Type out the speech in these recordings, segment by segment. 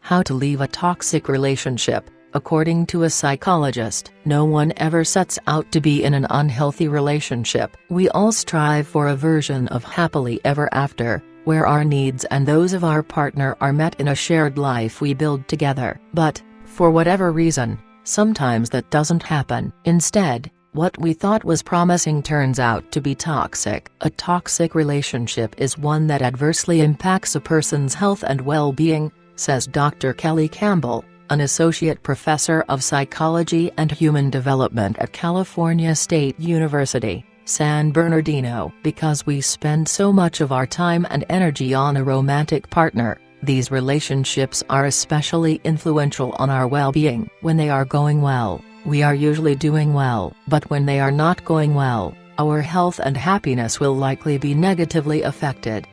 How to leave a toxic relationship. According to a psychologist, no one ever sets out to be in an unhealthy relationship. We all strive for a version of happily ever after, where our needs and those of our partner are met in a shared life we build together. But, for whatever reason, sometimes that doesn't happen. Instead, what we thought was promising turns out to be toxic. A toxic relationship is one that adversely impacts a person's health and well-being, says Dr. Kelly Campbell, an associate professor of psychology and human development at California State University, San Bernardino. Because we spend so much of our time and energy on a romantic partner, these relationships are especially influential on our well-being. When they are going well, we are usually doing well. But when they are not going well, our health and happiness will likely be negatively affected.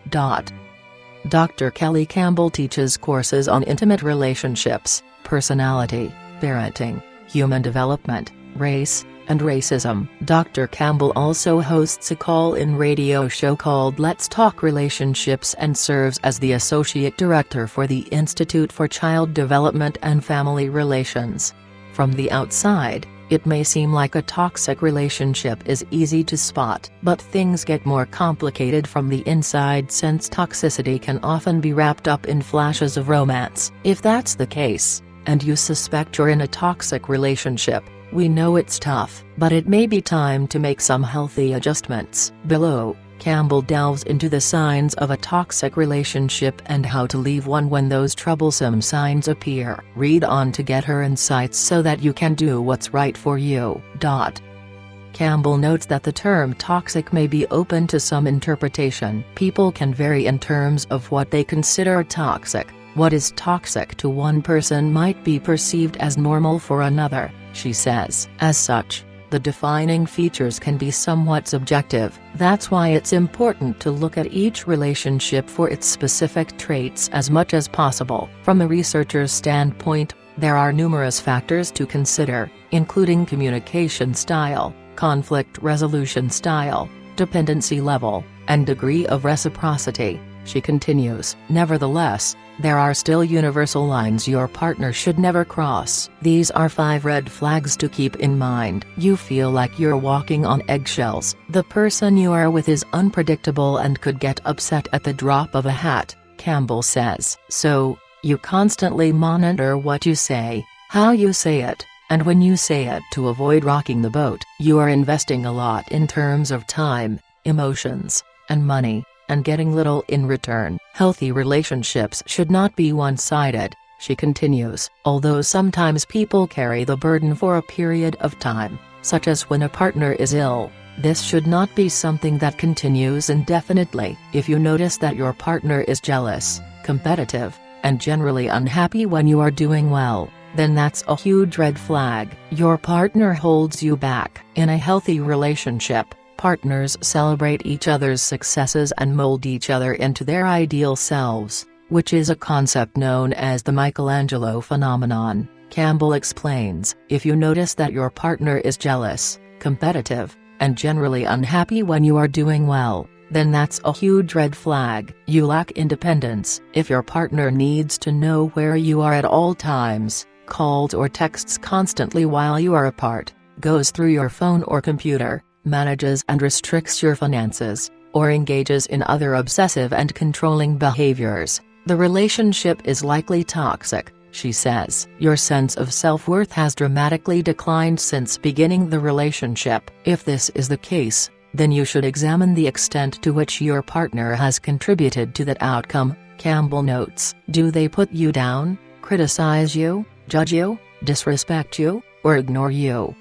Dr. Kelly Campbell teaches courses on intimate relationships, personality, parenting, human development, race, and racism. Dr. Campbell also hosts a call-in radio show called Let's Talk Relationships and serves as the Associate Director for the Institute for Child Development and Family Relations. From the outside, it may seem like a toxic relationship is easy to spot. But things get more complicated from the inside, since toxicity can often be wrapped up in flashes of romance. If that's the case, and you suspect you're in a toxic relationship, we know it's tough, but it may be time to make some healthy adjustments. Below, Campbell delves into the signs of a toxic relationship and how to leave one when those troublesome signs appear. Read on to get her insights so that you can do what's right for you. Campbell notes that the term toxic may be open to some interpretation. People can vary in terms of what they consider toxic. What is toxic to one person might be perceived as normal for another, she says. As such, the defining features can be somewhat subjective. That's why it's important to look at each relationship for its specific traits as much as possible. From a researcher's standpoint, there are numerous factors to consider, including communication style, conflict resolution style, dependency level, and degree of reciprocity. She continues. Nevertheless, there are still universal lines your partner should never cross. These are 5 red flags to keep in mind. You feel like you're walking on eggshells. The person you are with is unpredictable and could get upset at the drop of a hat, Campbell says. So, you constantly monitor what you say, how you say it, and when you say it to avoid rocking the boat. You are investing a lot in terms of time, emotions, and money, and getting little in return. Healthy relationships should not be one-sided, she continues. Although sometimes people carry the burden for a period of time, such as when a partner is ill, this should not be something that continues indefinitely. If you notice that your partner is jealous, competitive, and generally unhappy when you are doing well, then that's a huge red flag. Your partner holds you back. In a healthy relationship, partners celebrate each other's successes and mold each other into their ideal selves, which is a concept known as the Michelangelo phenomenon. Campbell explains, if you notice that your partner is jealous, competitive, and generally unhappy when you are doing well, then that's a huge red flag. You lack independence. If your partner needs to know where you are at all times, calls or texts constantly while you are apart, goes through your phone or computer, manages and restricts your finances, or engages in other obsessive and controlling behaviors, the relationship is likely toxic, she says. Your sense of self-worth has dramatically declined since beginning the relationship. If this is the case, then you should examine the extent to which your partner has contributed to that outcome, Campbell notes. Do they put you down, criticize you, judge you, disrespect you, or ignore you?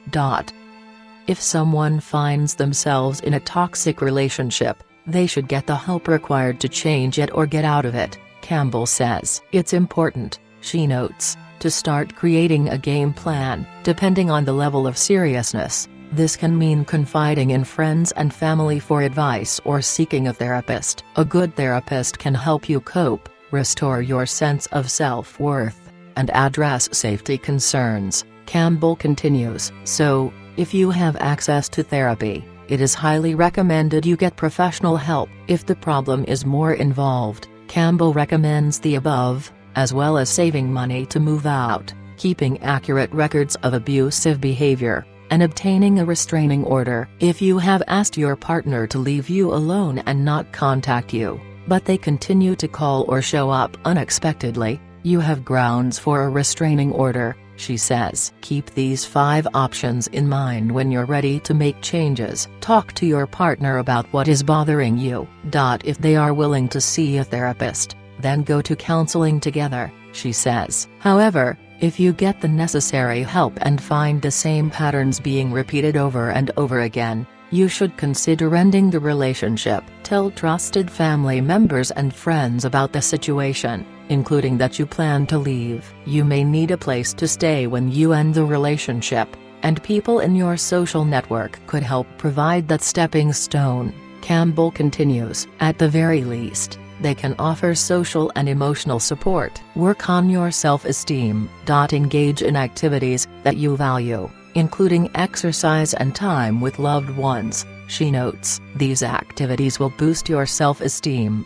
If someone finds themselves in a toxic relationship, they should get the help required to change it or get out of it, Campbell says. It's important, she notes, to start creating a game plan. Depending on the level of seriousness, this can mean confiding in friends and family for advice or seeking a therapist. A good therapist can help you cope, restore your sense of self-worth, and address safety concerns, Campbell continues. So, if you have access to therapy, it is highly recommended you get professional help. If the problem is more involved, Campbell recommends the above, as well as saving money to move out, keeping accurate records of abusive behavior, and obtaining a restraining order. If you have asked your partner to leave you alone and not contact you, but they continue to call or show up unexpectedly, you have grounds for a restraining order, she says. Keep these 5 options in mind when you're ready to make changes. Talk to your partner about what is bothering you. If they are willing to see a therapist, then go to counseling together, she says. However, if you get the necessary help and find the same patterns being repeated over and over again, you should consider ending the relationship. Tell trusted family members and friends about the situation, including that you plan to leave. You may need a place to stay when you end the relationship, and people in your social network could help provide that stepping stone, Campbell continues. At the very least, they can offer social and emotional support. Work on your self-esteem. Engage in activities that you value, including exercise and time with loved ones, she notes. These activities will boost your self-esteem.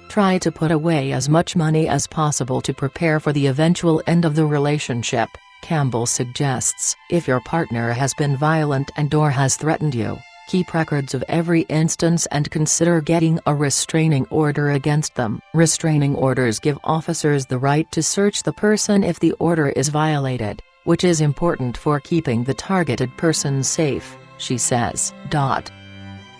Try to put away as much money as possible to prepare for the eventual end of the relationship, Campbell suggests. If your partner has been violent and/or has threatened you, keep records of every instance and consider getting a restraining order against them. Restraining orders give officers the right to search the person if the order is violated, which is important for keeping the targeted person safe, she says.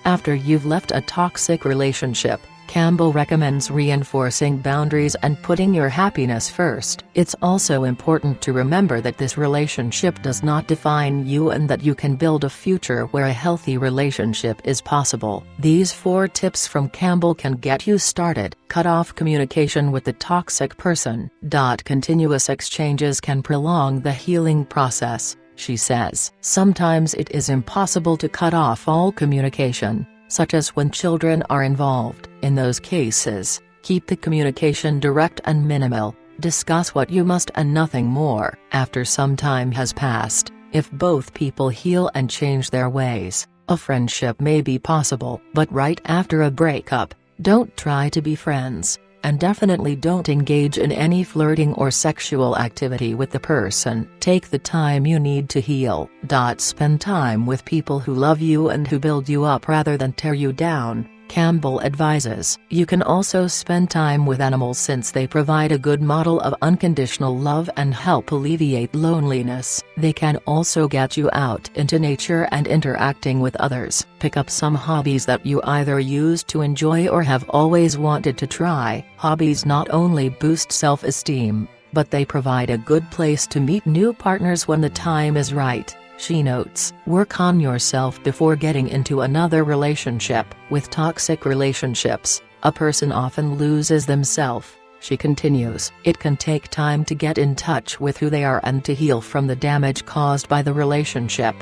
After you've left a toxic relationship, Campbell recommends reinforcing boundaries and putting your happiness first. It's also important to remember that this relationship does not define you and that you can build a future where a healthy relationship is possible. These 4 tips from Campbell can get you started. Cut off communication with the toxic person. Continuous exchanges can prolong the healing process, she says. Sometimes it is impossible to cut off all communication, such as when children are involved. In those cases, keep the communication direct and minimal. Discuss what you must and nothing more. After some time has passed, if both people heal and change their ways, a friendship may be possible. But right after a breakup, don't try to be friends, and definitely don't engage in any flirting or sexual activity with the person. Take the time you need to heal. Spend time with people who love you and who build you up rather than tear you down, Campbell advises. You can also spend time with animals since they provide a good model of unconditional love and help alleviate loneliness. They can also get you out into nature and interacting with others. Pick up some hobbies that you either used to enjoy or have always wanted to try. Hobbies not only boost self-esteem, but they provide a good place to meet new partners when the time is right, she notes. Work on yourself before getting into another relationship. With toxic relationships, a person often loses themselves, she continues. It can take time to get in touch with who they are and to heal from the damage caused by the relationship.